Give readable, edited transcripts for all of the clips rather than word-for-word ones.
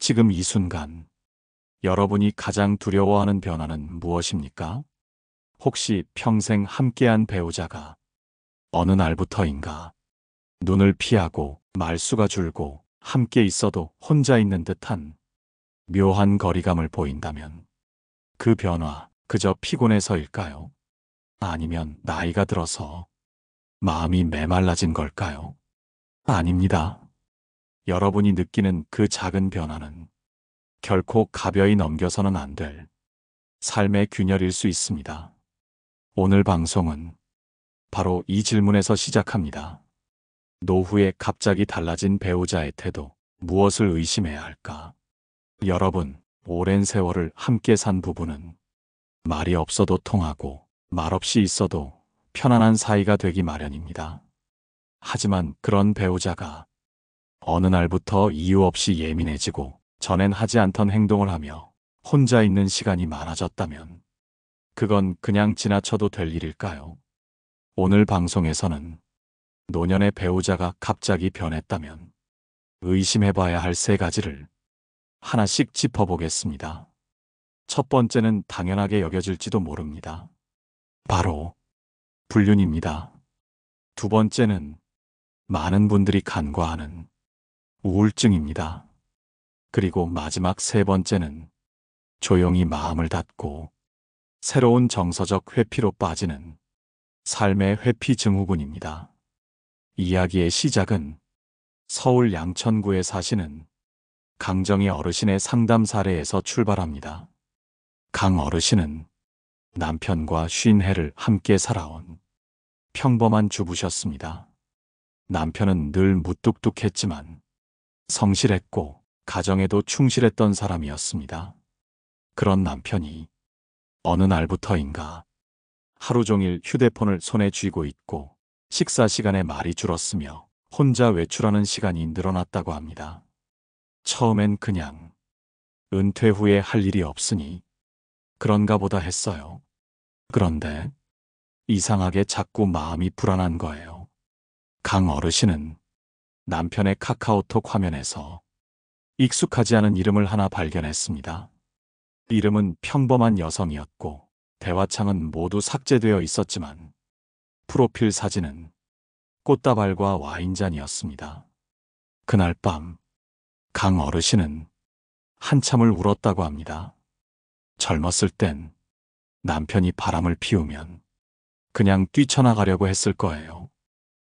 지금 이 순간 여러분이 가장 두려워하는 변화는 무엇입니까? 혹시 평생 함께한 배우자가 어느 날부터인가 눈을 피하고 말수가 줄고 함께 있어도 혼자 있는 듯한 묘한 거리감을 보인다면 그 변화 그저 피곤해서일까요? 아니면 나이가 들어서 마음이 메말라진 걸까요? 아닙니다. 여러분이 느끼는 그 작은 변화는 결코 가벼이 넘겨서는 안 될 삶의 균열일 수 있습니다. 오늘 방송은 바로 이 질문에서 시작합니다. 노후에 갑자기 달라진 배우자의 태도, 무엇을 의심해야 할까? 여러분, 오랜 세월을 함께 산 부부는 말이 없어도 통하고 말없이 있어도 편안한 사이가 되기 마련입니다. 하지만 그런 배우자가 어느 날부터 이유 없이 예민해지고 전엔 하지 않던 행동을 하며 혼자 있는 시간이 많아졌다면 그건 그냥 지나쳐도 될 일일까요? 오늘 방송에서는 노년의 배우자가 갑자기 변했다면 의심해봐야 할 세 가지를 하나씩 짚어보겠습니다. 첫 번째는 당연하게 여겨질지도 모릅니다. 바로 불륜입니다. 두 번째는 많은 분들이 간과하는 우울증입니다. 그리고 마지막 세 번째는 조용히 마음을 닫고 새로운 정서적 회피로 빠지는 삶의 회피 증후군입니다. 이야기의 시작은 서울 양천구에 사시는 강정희 어르신의 상담 사례에서 출발합니다. 강 어르신은 남편과 50해를 함께 살아온 평범한 주부셨습니다. 남편은 늘 무뚝뚝했지만 성실했고 가정에도 충실했던 사람이었습니다. 그런 남편이 어느 날부터인가 하루 종일 휴대폰을 손에 쥐고 있고 식사 시간에 말이 줄었으며 혼자 외출하는 시간이 늘어났다고 합니다. 처음엔 그냥 은퇴 후에 할 일이 없으니 그런가 보다 했어요. 그런데 이상하게 자꾸 마음이 불안한 거예요. 강 어르신은 남편의 카카오톡 화면에서 익숙하지 않은 이름을 하나 발견했습니다. 이름은 평범한 여성이었고 대화창은 모두 삭제되어 있었지만 프로필 사진은 꽃다발과 와인잔이었습니다. 그날 밤 강 어르신은 한참을 울었다고 합니다. 젊었을 땐 남편이 바람을 피우면 그냥 뛰쳐나가려고 했을 거예요.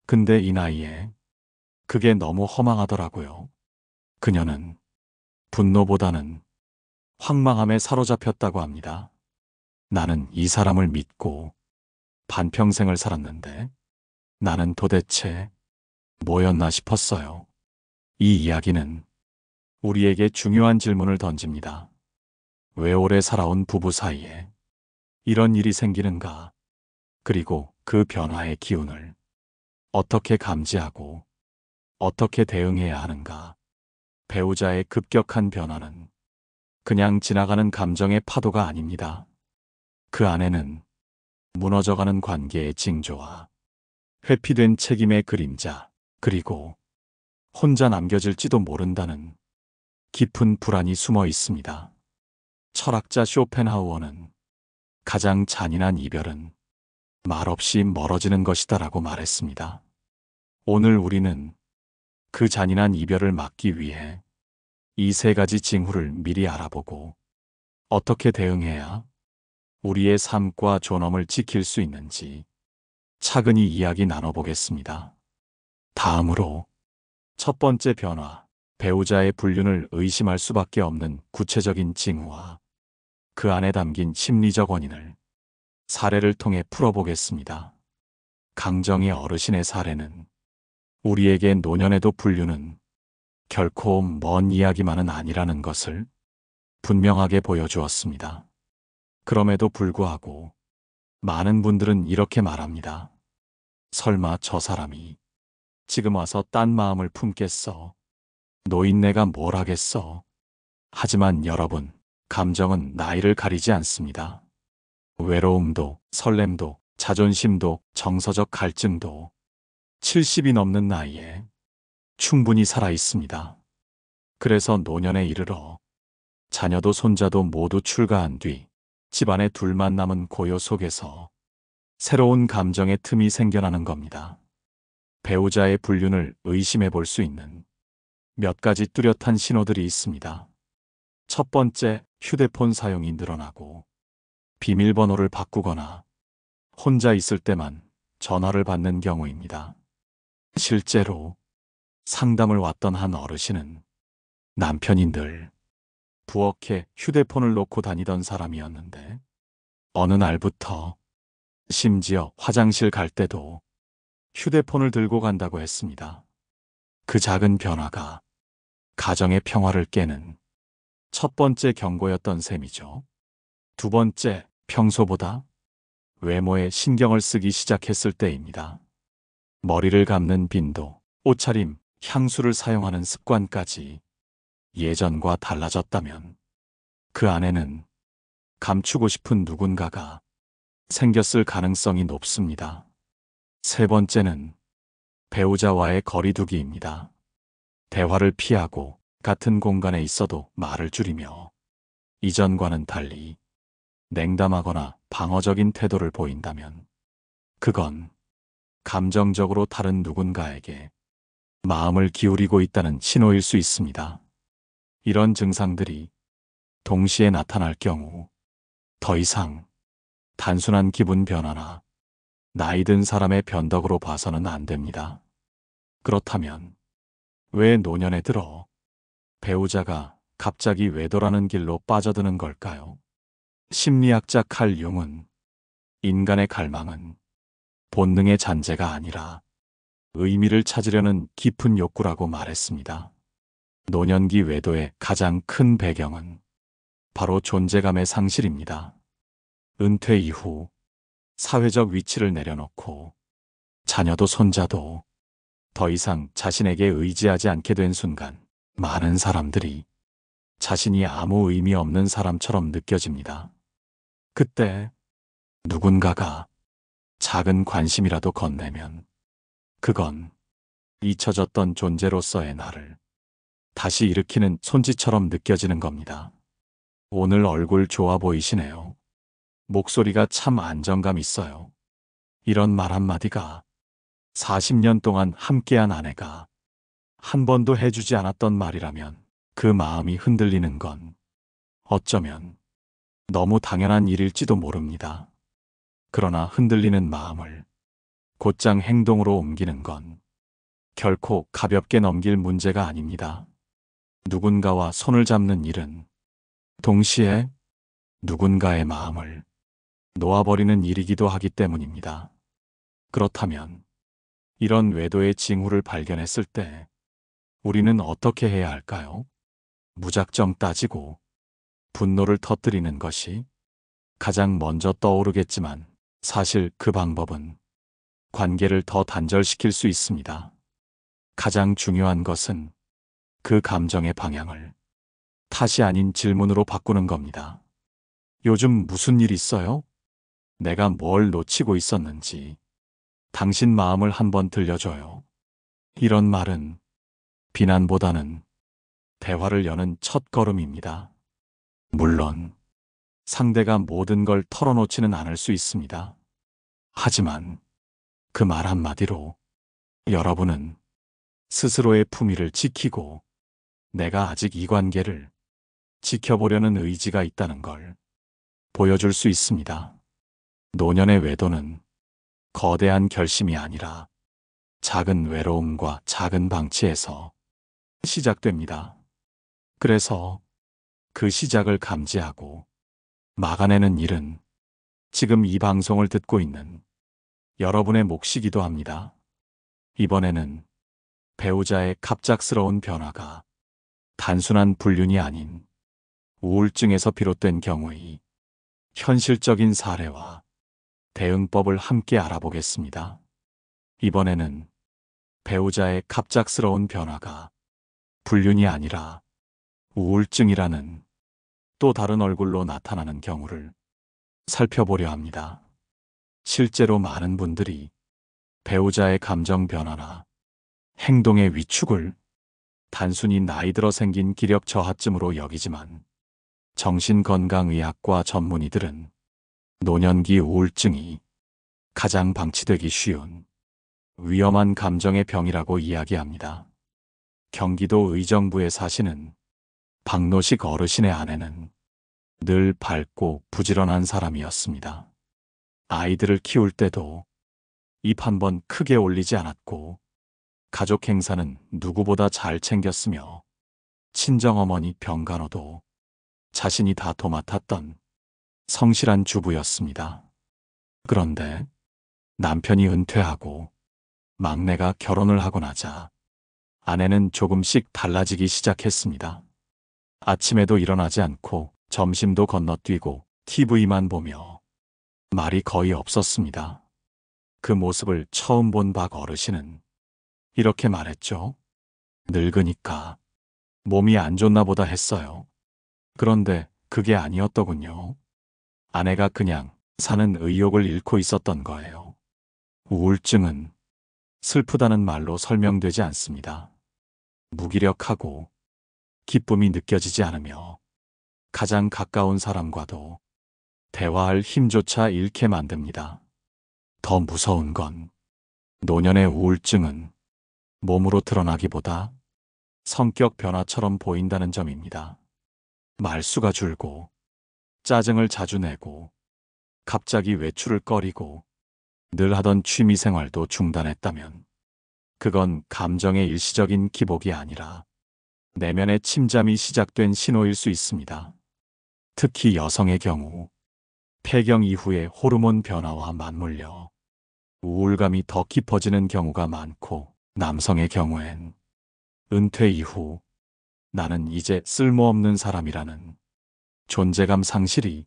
근데 이 나이에 그게 너무 허망하더라고요. 그녀는 분노보다는 황망함에 사로잡혔다고 합니다. 나는 이 사람을 믿고 반평생을 살았는데 나는 도대체 뭐였나 싶었어요. 이 이야기는 우리에게 중요한 질문을 던집니다. 왜 오래 살아온 부부 사이에 이런 일이 생기는가? 그리고 그 변화의 기운을 어떻게 감지하고 어떻게 대응해야 하는가? 배우자의 급격한 변화는 그냥 지나가는 감정의 파도가 아닙니다. 그 안에는 무너져가는 관계의 징조와 회피된 책임의 그림자, 그리고 혼자 남겨질지도 모른다는 깊은 불안이 숨어 있습니다. 철학자 쇼펜하우어는 가장 잔인한 이별은 말없이 멀어지는 것이다라고 말했습니다. 오늘 우리는 그 잔인한 이별을 막기 위해 이 세 가지 징후를 미리 알아보고 어떻게 대응해야 우리의 삶과 존엄을 지킬 수 있는지 차근히 이야기 나눠보겠습니다. 다음으로 첫 번째 변화, 배우자의 불륜을 의심할 수밖에 없는 구체적인 징후와 그 안에 담긴 심리적 원인을 사례를 통해 풀어보겠습니다. 강정희 어르신의 사례는 우리에게 노년에도 불륜은 결코 먼 이야기만은 아니라는 것을 분명하게 보여주었습니다. 그럼에도 불구하고 많은 분들은 이렇게 말합니다. 설마 저 사람이 지금 와서 딴 마음을 품겠어? 노인네가 뭘 하겠어? 하지만 여러분, 감정은 나이를 가리지 않습니다. 외로움도, 설렘도, 자존심도, 정서적 갈증도 70이 넘는 나이에 충분히 살아 있습니다. 그래서 노년에 이르러 자녀도 손자도 모두 출가한 뒤 집안에 둘만 남은 고요 속에서 새로운 감정의 틈이 생겨나는 겁니다. 배우자의 불륜을 의심해 볼 수 있는 몇 가지 뚜렷한 신호들이 있습니다. 첫 번째, 휴대폰 사용이 늘어나고 비밀번호를 바꾸거나 혼자 있을 때만 전화를 받는 경우입니다. 실제로 상담을 왔던 한 어르신은 남편이 늘 부엌에 휴대폰을 놓고 다니던 사람이었는데 어느 날부터 심지어 화장실 갈 때도 휴대폰을 들고 간다고 했습니다. 그 작은 변화가 가정의 평화를 깨는 첫 번째 경고였던 셈이죠. 두 번째, 평소보다 외모에 신경을 쓰기 시작했을 때입니다. 머리를 감는 빈도, 옷차림, 향수를 사용하는 습관까지 예전과 달라졌다면 그 안에는 감추고 싶은 누군가가 생겼을 가능성이 높습니다. 세 번째는 배우자와의 거리두기입니다. 대화를 피하고 같은 공간에 있어도 말을 줄이며 이전과는 달리 냉담하거나 방어적인 태도를 보인다면 그건 감정적으로 다른 누군가에게 마음을 기울이고 있다는 신호일 수 있습니다. 이런 증상들이 동시에 나타날 경우 더 이상 단순한 기분 변화나 나이 든 사람의 변덕으로 봐서는 안 됩니다. 그렇다면 왜 노년에 들어 배우자가 갑자기 외도라는 길로 빠져드는 걸까요? 심리학자 칼 융은 인간의 갈망은 본능의 잔재가 아니라 의미를 찾으려는 깊은 욕구라고 말했습니다. 노년기 외도의 가장 큰 배경은 바로 존재감의 상실입니다. 은퇴 이후 사회적 위치를 내려놓고 자녀도 손자도 더 이상 자신에게 의지하지 않게 된 순간 많은 사람들이 자신이 아무 의미 없는 사람처럼 느껴집니다. 그때 누군가가 작은 관심이라도 건네면 그건 잊혀졌던 존재로서의 나를 다시 일으키는 손짓처럼 느껴지는 겁니다. 오늘 얼굴 좋아 보이시네요. 목소리가 참 안정감 있어요. 이런 말 한마디가 40년 동안 함께한 아내가 한 번도 해주지 않았던 말이라면 그 마음이 흔들리는 건 어쩌면 너무 당연한 일일지도 모릅니다. 그러나 흔들리는 마음을 곧장 행동으로 옮기는 건 결코 가볍게 넘길 문제가 아닙니다. 누군가와 손을 잡는 일은 동시에 누군가의 마음을 놓아버리는 일이기도 하기 때문입니다. 그렇다면 이런 외도의 징후를 발견했을 때 우리는 어떻게 해야 할까요? 무작정 따지고 분노를 터뜨리는 것이 가장 먼저 떠오르겠지만 사실 그 방법은 관계를 더 단절시킬 수 있습니다. 가장 중요한 것은 그 감정의 방향을 탓이 아닌 질문으로 바꾸는 겁니다. 요즘 무슨 일 있어요? 내가 뭘 놓치고 있었는지 당신 마음을 한번 들려줘요. 이런 말은 비난보다는 대화를 여는 첫 걸음입니다. 물론 상대가 모든 걸 털어놓지는 않을 수 있습니다. 하지만 그 말 한마디로 여러분은 스스로의 품위를 지키고 내가 아직 이 관계를 지켜보려는 의지가 있다는 걸 보여줄 수 있습니다. 노년의 외도는 거대한 결심이 아니라 작은 외로움과 작은 방치에서 시작됩니다. 그래서 그 시작을 감지하고 막아내는 일은 지금 이 방송을 듣고 있는 여러분의 몫이기도 합니다. 이번에는 배우자의 갑작스러운 변화가 단순한 불륜이 아닌 우울증에서 비롯된 경우의 현실적인 사례와 대응법을 함께 알아보겠습니다. 이번에는 배우자의 갑작스러운 변화가 불륜이 아니라 우울증이라는 또 다른 얼굴로 나타나는 경우를 살펴보려 합니다. 실제로 많은 분들이 배우자의 감정 변화나 행동의 위축을 단순히 나이 들어 생긴 기력 저하증으로 여기지만 정신건강의학과 전문의들은 노년기 우울증이 가장 방치되기 쉬운 위험한 감정의 병이라고 이야기합니다. 경기도 의정부에 사시는 박노식 어르신의 아내는 늘 밝고 부지런한 사람이었습니다. 아이들을 키울 때도 입 한 번 크게 올리지 않았고 가족 행사는 누구보다 잘 챙겼으며 친정어머니 병간호도 자신이 다 도맡았던 성실한 주부였습니다. 그런데 남편이 은퇴하고 막내가 결혼을 하고 나자 아내는 조금씩 달라지기 시작했습니다. 아침에도 일어나지 않고 점심도 건너뛰고 TV만 보며 말이 거의 없었습니다. 그 모습을 처음 본 박 어르신은 이렇게 말했죠. 늙으니까 몸이 안 좋나 보다 했어요. 그런데 그게 아니었더군요. 아내가 그냥 사는 의욕을 잃고 있었던 거예요. 우울증은 슬프다는 말로 설명되지 않습니다. 무기력하고 기쁨이 느껴지지 않으며 가장 가까운 사람과도 대화할 힘조차 잃게 만듭니다. 더 무서운 건 노년의 우울증은 몸으로 드러나기보다 성격 변화처럼 보인다는 점입니다. 말수가 줄고 짜증을 자주 내고 갑자기 외출을 꺼리고 늘 하던 취미생활도 중단했다면 그건 감정의 일시적인 기복이 아니라 내면의 침잠이 시작된 신호일 수 있습니다. 특히 여성의 경우 폐경 이후의 호르몬 변화와 맞물려 우울감이 더 깊어지는 경우가 많고 남성의 경우엔 은퇴 이후 나는 이제 쓸모없는 사람이라는 존재감 상실이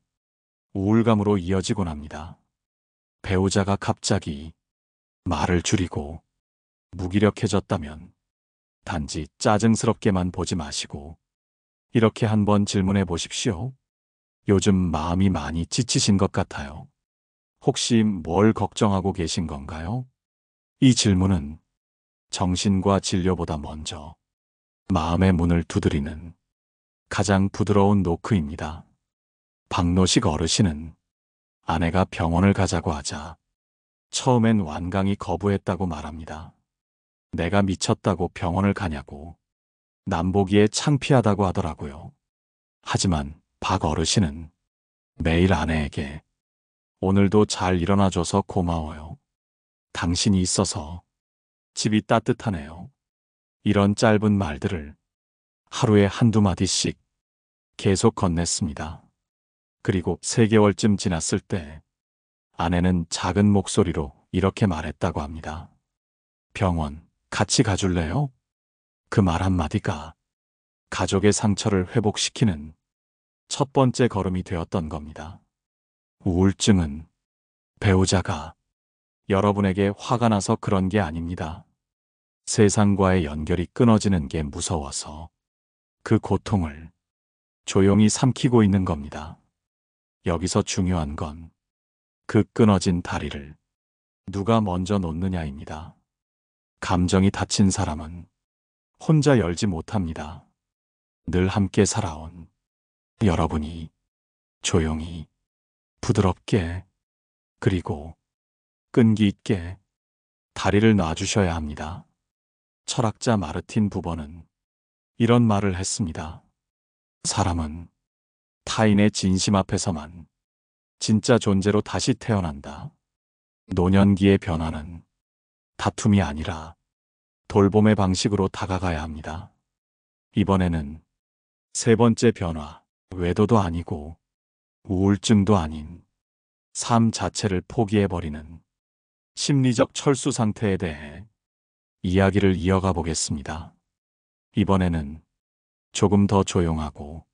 우울감으로 이어지곤 합니다. 배우자가 갑자기 말을 줄이고 무기력해졌다면 단지 짜증스럽게만 보지 마시고 이렇게 한번 질문해 보십시오. 요즘 마음이 많이 지치신 것 같아요. 혹시 뭘 걱정하고 계신 건가요? 이 질문은 정신과 진료보다 먼저 마음의 문을 두드리는 가장 부드러운 노크입니다. 박노식 어르신은 아내가 병원을 가자고 하자 처음엔 완강히 거부했다고 말합니다. 내가 미쳤다고 병원을 가냐고 남 보기에 창피하다고 하더라고요. 하지만 박 어르신은 매일 아내에게 오늘도 잘 일어나줘서 고마워요. 당신이 있어서 집이 따뜻하네요. 이런 짧은 말들을 하루에 한두 마디씩 계속 건넸습니다. 그리고 3개월쯤 지났을 때 아내는 작은 목소리로 이렇게 말했다고 합니다. 병원 같이 가줄래요? 그 말 한마디가 가족의 상처를 회복시키는 첫 번째 걸음이 되었던 겁니다. 우울증은 배우자가 여러분에게 화가 나서 그런 게 아닙니다. 세상과의 연결이 끊어지는 게 무서워서 그 고통을 조용히 삼키고 있는 겁니다. 여기서 중요한 건 그 끊어진 다리를 누가 먼저 놓느냐입니다. 감정이 닫힌 사람은 혼자 열지 못합니다. 늘 함께 살아온 여러분이 조용히, 부드럽게, 그리고 끈기 있게 다리를 놔주셔야 합니다. 철학자 마르틴 부버는 이런 말을 했습니다. 사람은 타인의 진심 앞에서만 진짜 존재로 다시 태어난다. 노년기의 변화는 다툼이 아니라 돌봄의 방식으로 다가가야 합니다. 이번에는 3번째 변화, 외도도 아니고 우울증도 아닌 삶 자체를 포기해버리는 심리적 철수 상태에 대해 이야기를 이어가 보겠습니다. 이번에는 조금 더 조용하고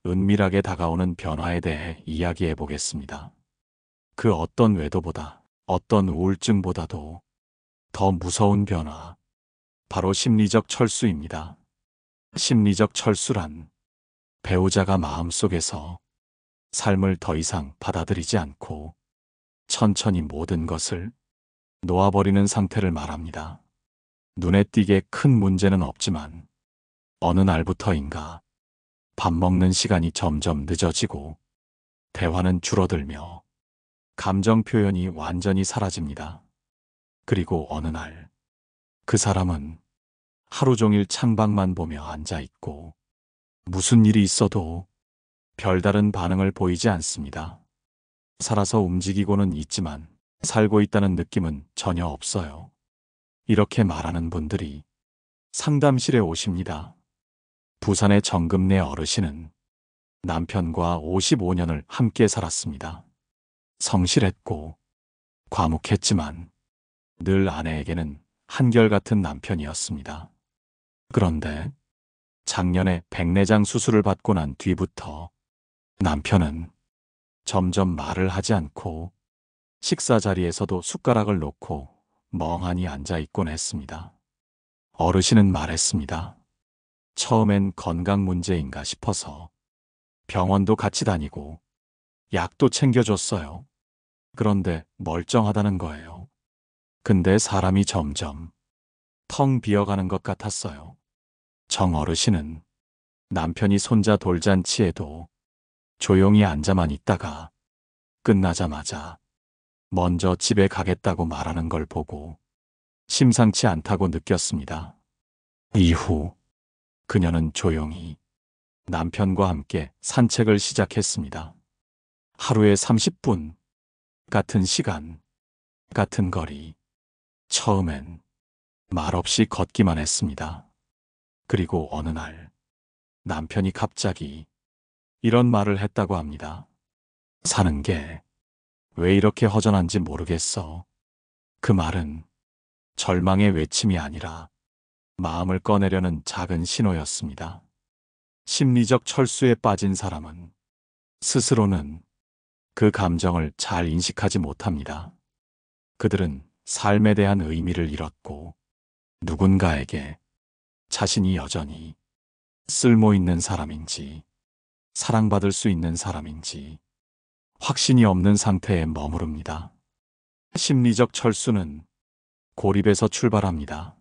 은밀하게 다가오는 변화에 대해 이야기해 보겠습니다. 그 어떤 외도보다, 어떤 우울증보다도 더 무서운 변화, 바로 심리적 철수입니다. 심리적 철수란 배우자가 마음속에서 삶을 더 이상 받아들이지 않고 천천히 모든 것을 놓아버리는 상태를 말합니다. 눈에 띄게 큰 문제는 없지만 어느 날부터인가 밥 먹는 시간이 점점 늦어지고 대화는 줄어들며 감정 표현이 완전히 사라집니다. 그리고 어느 날 그 사람은 하루 종일 창밖만 보며 앉아 있고 무슨 일이 있어도 별다른 반응을 보이지 않습니다. 살아서 움직이고는 있지만 살고 있다는 느낌은 전혀 없어요. 이렇게 말하는 분들이 상담실에 오십니다. 부산의 정금네 어르신은 남편과 55년을 함께 살았습니다. 성실했고 과묵했지만 늘 아내에게는 한결같은 남편이었습니다. 그런데 작년에 백내장 수술을 받고 난 뒤부터 남편은 점점 말을 하지 않고 식사 자리에서도 숟가락을 놓고 멍하니 앉아 있곤 했습니다. 어르신은 말했습니다. 처음엔 건강 문제인가 싶어서 병원도 같이 다니고 약도 챙겨줬어요. 그런데 멀쩡하다는 거예요. 근데 사람이 점점 텅 비어가는 것 같았어요. 정 어르신은 남편이 손자 돌잔치에도 조용히 앉아만 있다가 끝나자마자 먼저 집에 가겠다고 말하는 걸 보고 심상치 않다고 느꼈습니다. 이후 그녀는 조용히 남편과 함께 산책을 시작했습니다. 하루에 30분, 같은 시간, 같은 거리. 처음엔 말없이 걷기만 했습니다. 그리고 어느 날 남편이 갑자기 이런 말을 했다고 합니다. 사는 게 왜 이렇게 허전한지 모르겠어. 그 말은 절망의 외침이 아니라 마음을 꺼내려는 작은 신호였습니다. 심리적 철수에 빠진 사람은 스스로는 그 감정을 잘 인식하지 못합니다. 그들은 삶에 대한 의미를 잃었고 누군가에게 자신이 여전히 쓸모 있는 사람인지 사랑받을 수 있는 사람인지 확신이 없는 상태에 머무릅니다. 심리적 철수는 고립에서 출발합니다.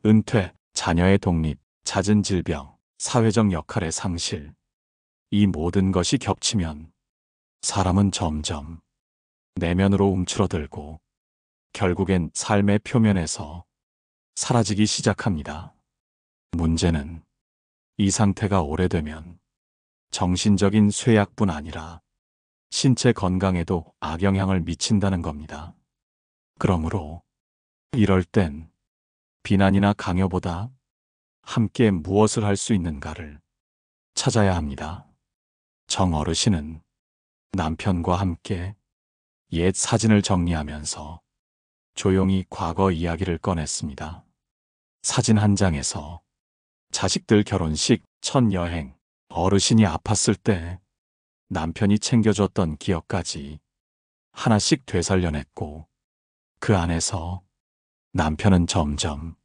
은퇴, 자녀의 독립, 잦은 질병, 사회적 역할의 상실. 이 모든 것이 겹치면 사람은 점점 내면으로 움츠러들고 결국엔 삶의 표면에서 사라지기 시작합니다. 문제는 이 상태가 오래되면 정신적인 쇠약뿐 아니라 신체 건강에도 악영향을 미친다는 겁니다. 그러므로 이럴 땐 비난이나 강요보다 함께 무엇을 할 수 있는가를 찾아야 합니다. 정 어르신은 남편과 함께 옛 사진을 정리하면서 조용히 과거 이야기를 꺼냈습니다. 사진 한 장에서 자식들 결혼식, 첫 여행, 어르신이 아팠을 때 남편이 챙겨줬던 기억까지 하나씩 되살려냈고 그 안에서 남편은 점점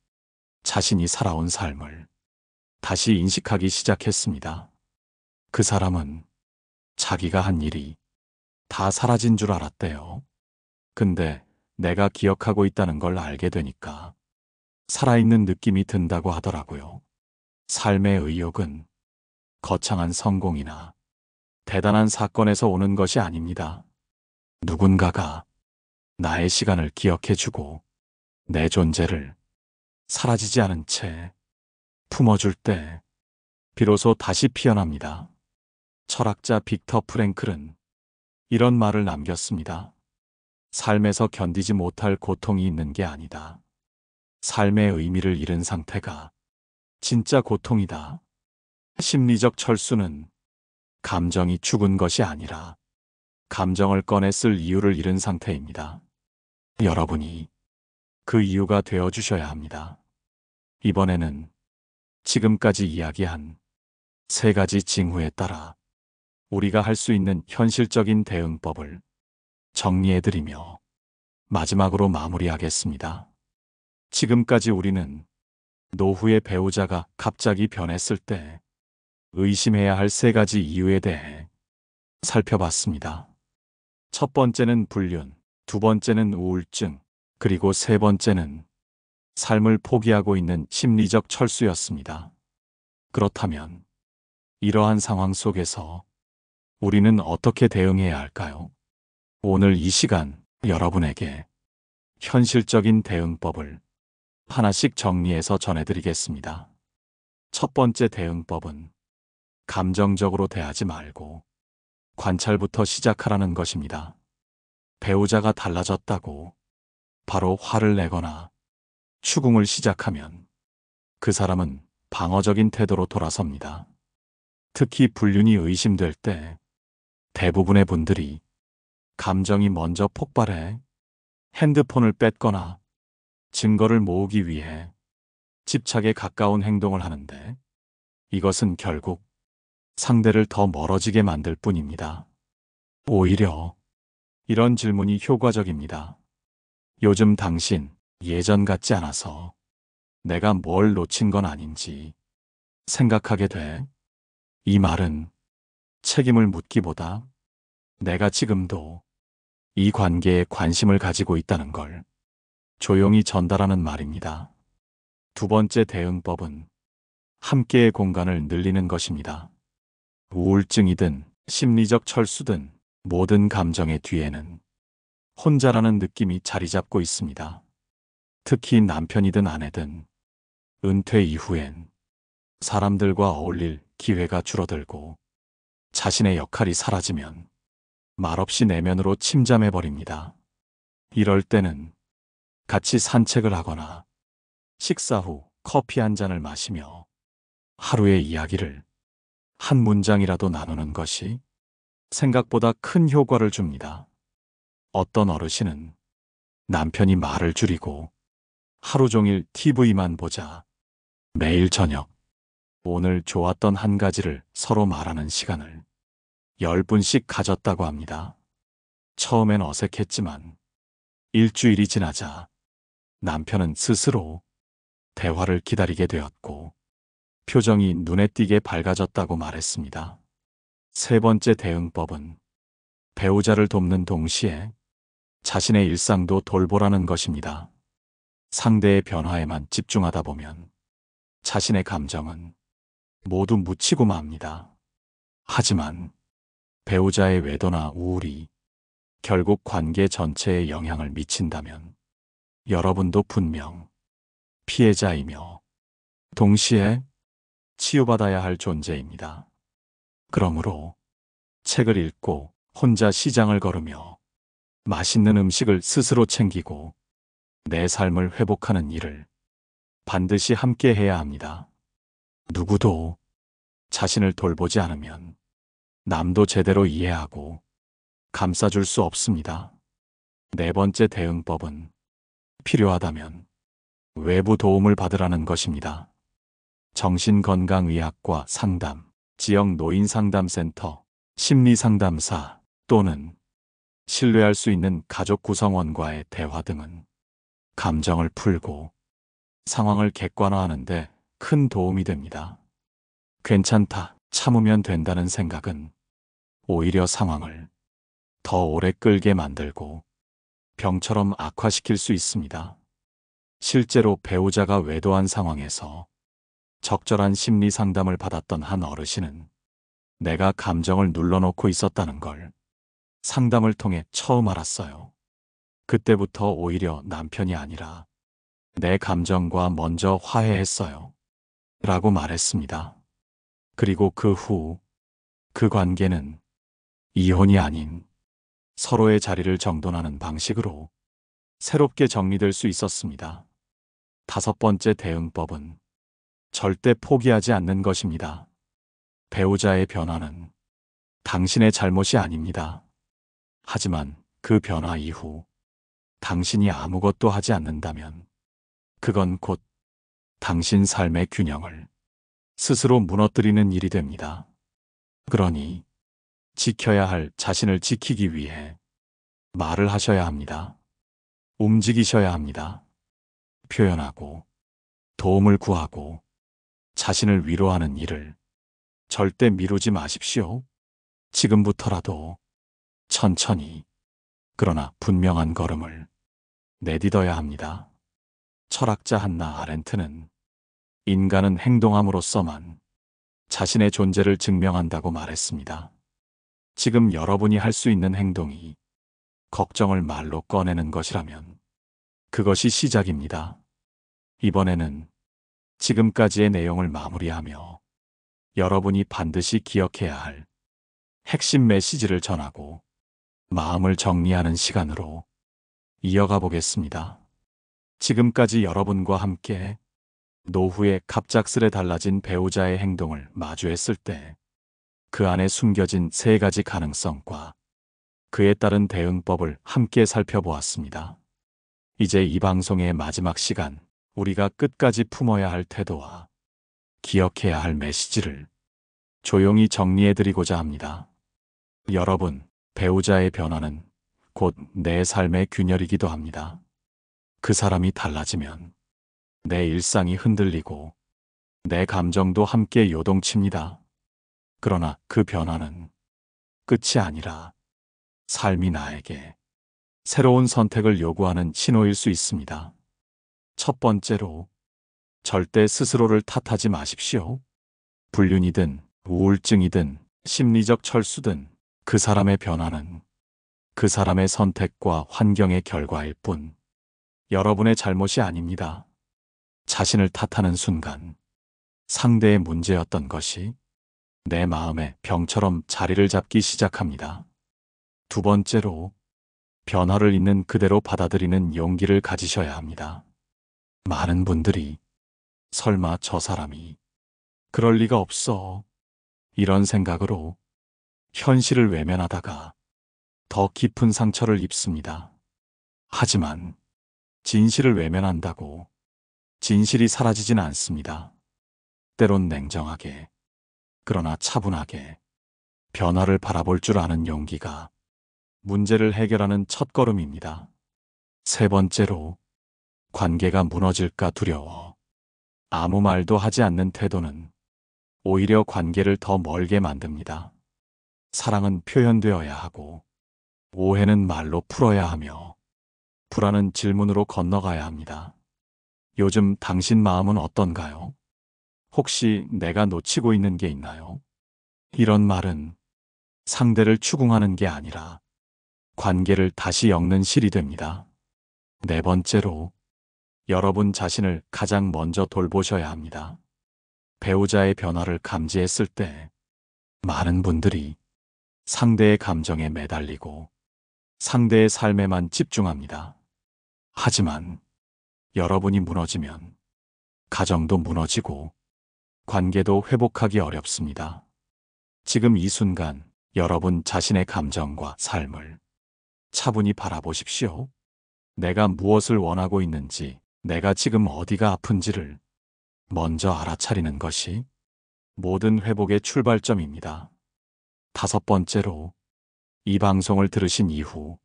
자신이 살아온 삶을 다시 인식하기 시작했습니다. 그 사람은 자기가 한 일이 다 사라진 줄 알았대요. 근데 내가 기억하고 있다는 걸 알게 되니까 살아있는 느낌이 든다고 하더라고요. 삶의 의욕은 거창한 성공이나 대단한 사건에서 오는 것이 아닙니다. 누군가가 나의 시간을 기억해주고 내 존재를 사라지지 않은 채 품어줄 때 비로소 다시 피어납니다. 철학자 빅터 프랭클은 이런 말을 남겼습니다. 삶에서 견디지 못할 고통이 있는 게 아니다. 삶의 의미를 잃은 상태가 진짜 고통이다. 심리적 철수는 감정이 죽은 것이 아니라 감정을 꺼내 쓸 이유를 잃은 상태입니다. 여러분이 그 이유가 되어주셔야 합니다. 이번에는 지금까지 이야기한 3가지 징후에 따라 우리가 할 수 있는 현실적인 대응법을 정리해드리며 마지막으로 마무리하겠습니다. 지금까지 우리는 노후의 배우자가 갑자기 변했을 때 의심해야 할 3가지 이유에 대해 살펴봤습니다. 첫 번째는 불륜, 두 번째는 우울증, 그리고 3번째는 삶을 포기하고 있는 심리적 철수였습니다. 그렇다면 이러한 상황 속에서 우리는 어떻게 대응해야 할까요? 오늘 이 시간 여러분에게 현실적인 대응법을 하나씩 정리해서 전해드리겠습니다. 첫 번째 대응법은 감정적으로 대하지 말고 관찰부터 시작하라는 것입니다. 배우자가 달라졌다고 바로 화를 내거나 추궁을 시작하면 그 사람은 방어적인 태도로 돌아섭니다. 특히 불륜이 의심될 때 대부분의 분들이 감정이 먼저 폭발해 핸드폰을 뺏거나 증거를 모으기 위해 집착에 가까운 행동을 하는데, 이것은 결국 상대를 더 멀어지게 만들 뿐입니다. 오히려 이런 질문이 효과적입니다. 요즘 당신 예전 같지 않아서 내가 뭘 놓친 건 아닌지 생각하게 돼. 이 말은 책임을 묻기보다 내가 지금도 이 관계에 관심을 가지고 있다는 걸 조용히 전달하는 말입니다. 두 번째 대응법은 함께의 공간을 늘리는 것입니다. 우울증이든 심리적 철수든 모든 감정의 뒤에는 혼자라는 느낌이 자리 잡고 있습니다. 특히 남편이든 아내든 은퇴 이후엔 사람들과 어울릴 기회가 줄어들고 자신의 역할이 사라지면 말없이 내면으로 침잠해버립니다. 이럴 때는 같이 산책을 하거나 식사 후 커피 한 잔을 마시며 하루의 이야기를 한 문장이라도 나누는 것이 생각보다 큰 효과를 줍니다. 어떤 어르신은 남편이 말을 줄이고 하루 종일 TV만 보자 매일 저녁 오늘 좋았던 한 가지를 서로 말하는 시간을 10분씩 가졌다고 합니다. 처음엔 어색했지만 일주일이 지나자 남편은 스스로 대화를 기다리게 되었고 표정이 눈에 띄게 밝아졌다고 말했습니다. 세 번째 대응법은 배우자를 돕는 동시에 자신의 일상도 돌보라는 것입니다. 상대의 변화에만 집중하다 보면 자신의 감정은 모두 묻히고 맙니다. 하지만 배우자의 외도나 우울이 결국 관계 전체에 영향을 미친다면 여러분도 분명 피해자이며 동시에 치유받아야 할 존재입니다. 그러므로 책을 읽고 혼자 시장을 걸으며 맛있는 음식을 스스로 챙기고 내 삶을 회복하는 일을 반드시 함께 해야 합니다. 누구도 자신을 돌보지 않으면 남도 제대로 이해하고 감싸줄 수 없습니다. 네 번째 대응법은 필요하다면 외부 도움을 받으라는 것입니다. 정신건강의학과 상담, 지역 노인상담센터, 심리상담사 또는 신뢰할 수 있는 가족 구성원과의 대화 등은 감정을 풀고 상황을 객관화하는 데 큰 도움이 됩니다. 괜찮다, 참으면 된다는 생각은 오히려 상황을 더 오래 끌게 만들고 병처럼 악화시킬 수 있습니다. 실제로 배우자가 외도한 상황에서 적절한 심리 상담을 받았던 한 어르신은 내가 감정을 눌러놓고 있었다는 걸 상담을 통해 처음 알았어요. 그때부터 오히려 남편이 아니라 내 감정과 먼저 화해했어요. 라고 말했습니다. 그리고 그 후 그 관계는 이혼이 아닌 서로의 자리를 정돈하는 방식으로 새롭게 정리될 수 있었습니다. 다섯 번째 대응법은 절대 포기하지 않는 것입니다. 배우자의 변화는 당신의 잘못이 아닙니다. 하지만 그 변화 이후 당신이 아무것도 하지 않는다면 그건 곧 당신 삶의 균형을 스스로 무너뜨리는 일이 됩니다. 그러니 지켜야 할 자신을 지키기 위해 말을 하셔야 합니다. 움직이셔야 합니다. 표현하고 도움을 구하고 자신을 위로하는 일을 절대 미루지 마십시오. 지금부터라도 천천히 그러나 분명한 걸음을 내딛어야 합니다. 철학자 한나 아렌트는 인간은 행동함으로써만 자신의 존재를 증명한다고 말했습니다. 지금 여러분이 할 수 있는 행동이 걱정을 말로 꺼내는 것이라면 그것이 시작입니다. 이번에는 지금까지의 내용을 마무리하며 여러분이 반드시 기억해야 할 핵심 메시지를 전하고 마음을 정리하는 시간으로 이어가 보겠습니다. 지금까지 여러분과 함께 노후에 갑작스레 달라진 배우자의 행동을 마주했을 때 그 안에 숨겨진 3가지 가능성과 그에 따른 대응법을 함께 살펴보았습니다. 이제 이 방송의 마지막 시간, 우리가 끝까지 품어야 할 태도와 기억해야 할 메시지를 조용히 정리해드리고자 합니다. 여러분, 배우자의 변화는 곧 내 삶의 균열이기도 합니다. 그 사람이 달라지면 내 일상이 흔들리고 내 감정도 함께 요동칩니다. 그러나 그 변화는 끝이 아니라 삶이 나에게 새로운 선택을 요구하는 신호일 수 있습니다. 첫 번째로, 절대 스스로를 탓하지 마십시오. 불륜이든 우울증이든 심리적 철수든 그 사람의 변화는 그 사람의 선택과 환경의 결과일 뿐 여러분의 잘못이 아닙니다. 자신을 탓하는 순간 상대의 문제였던 것이 내 마음에 병처럼 자리를 잡기 시작합니다. 두 번째로, 변화를 있는 그대로 받아들이는 용기를 가지셔야 합니다. 많은 분들이 설마 저 사람이 그럴 리가 없어, 이런 생각으로 현실을 외면하다가 더 깊은 상처를 입습니다. 하지만 진실을 외면한다고 진실이 사라지진 않습니다. 때론 냉정하게, 그러나 차분하게 변화를 바라볼 줄 아는 용기가 문제를 해결하는 첫걸음입니다. 세 번째로, 관계가 무너질까 두려워 아무 말도 하지 않는 태도는 오히려 관계를 더 멀게 만듭니다. 사랑은 표현되어야 하고 오해는 말로 풀어야 하며 불안은 질문으로 건너가야 합니다. 요즘 당신 마음은 어떤가요? 혹시 내가 놓치고 있는 게 있나요? 이런 말은 상대를 추궁하는 게 아니라 관계를 다시 엮는 실이 됩니다. 네 번째로, 여러분 자신을 가장 먼저 돌보셔야 합니다. 배우자의 변화를 감지했을 때 많은 분들이 상대의 감정에 매달리고 상대의 삶에만 집중합니다. 하지만 여러분이 무너지면 가정도 무너지고 관계도 회복하기 어렵습니다. 지금 이 순간 여러분 자신의 감정과 삶을 차분히 바라보십시오. 내가 무엇을 원하고 있는지, 내가 지금 어디가 아픈지를 먼저 알아차리는 것이 모든 회복의 출발점입니다. 다섯 번째로, 이 방송을 들으신 이후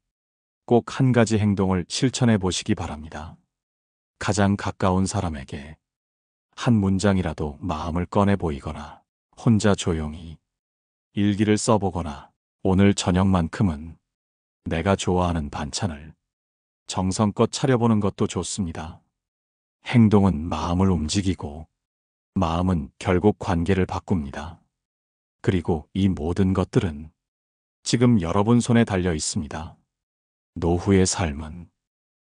꼭 한 가지 행동을 실천해 보시기 바랍니다. 가장 가까운 사람에게 한 문장이라도 마음을 꺼내 보이거나 혼자 조용히 일기를 써보거나 오늘 저녁만큼은 내가 좋아하는 반찬을 정성껏 차려보는 것도 좋습니다. 행동은 마음을 움직이고 마음은 결국 관계를 바꿉니다. 그리고 이 모든 것들은 지금 여러분 손에 달려 있습니다. 노후의 삶은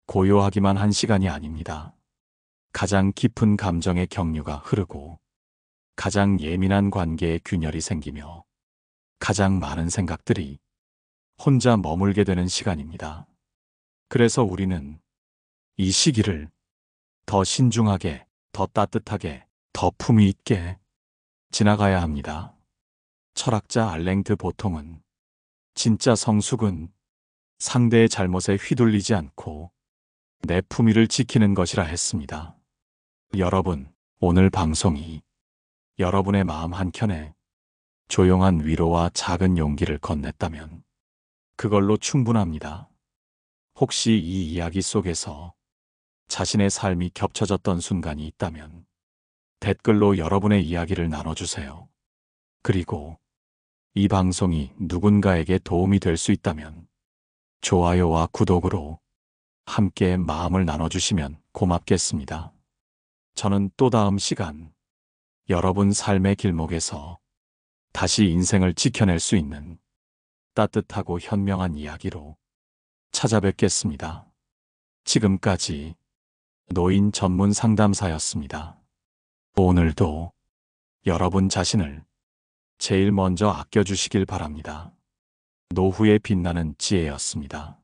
고요하기만 한 시간이 아닙니다. 가장 깊은 감정의 경류가 흐르고 가장 예민한 관계의 균열이 생기며 가장 많은 생각들이 혼자 머물게 되는 시간입니다. 그래서 우리는 이 시기를 더 신중하게, 더 따뜻하게, 더 품위 있게 지나가야 합니다. 철학자 알랭 드 보통은 진짜 성숙은 상대의 잘못에 휘둘리지 않고 내 품위를 지키는 것이라 했습니다. 여러분, 오늘 방송이 여러분의 마음 한켠에 조용한 위로와 작은 용기를 건넸다면 그걸로 충분합니다. 혹시 이 이야기 속에서 자신의 삶이 겹쳐졌던 순간이 있다면 댓글로 여러분의 이야기를 나눠주세요. 그리고 이 방송이 누군가에게 도움이 될 수 있다면 좋아요와 구독으로 함께 마음을 나눠주시면 고맙겠습니다. 저는 또 다음 시간 여러분 삶의 길목에서 다시 인생을 지켜낼 수 있는 따뜻하고 현명한 이야기로 찾아뵙겠습니다. 지금까지 노인 전문 상담사였습니다. 오늘도 여러분 자신을 제일 먼저 아껴주시길 바랍니다. 노후에 빛나는 지혜였습니다.